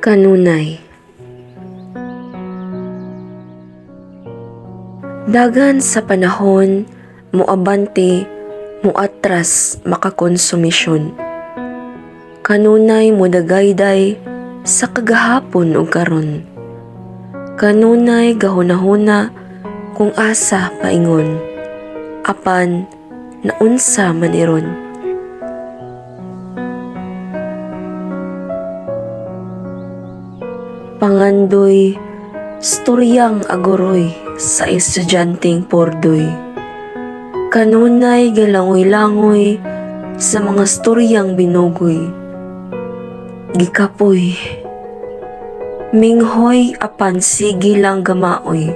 Kanunay. Dagan sa panahon, muabante, muatras makakonsumisyon. Kanunay mudagayday sa kagahapon ug karon. Kanunay gahunahuna kung asa paingon. Apan naunsa man iron. Pangandoy, storyang agoroy sa estudyanteng pordoy. Kanunay galangoy-langoy sa mga storyang binugoy. Gikapoy, minghoy apan sige lang gamaoy.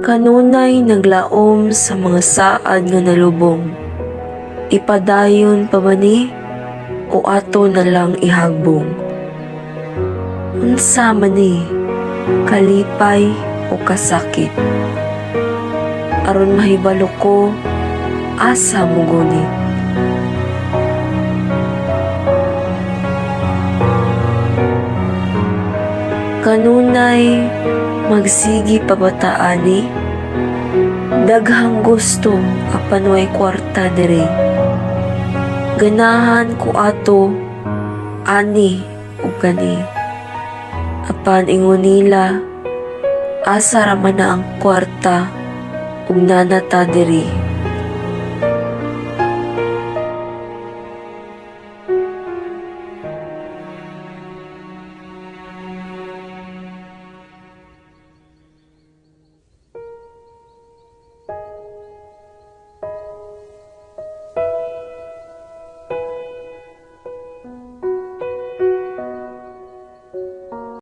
Kanunay naglaom sa mga saad nga nalubong. Ipadayon pa ba ni o ato na lang ihagbong? Unsa man ni, kalipay o kasakit? Aron mahibalo ko, asa mo guni? Kanunay magsigi pabataani, daghang gusto apan way kwarta diri. Ganahan ko ato, ani ug kani. Apan ingon nila, asa ra man na ang kwarta ug nanata diri.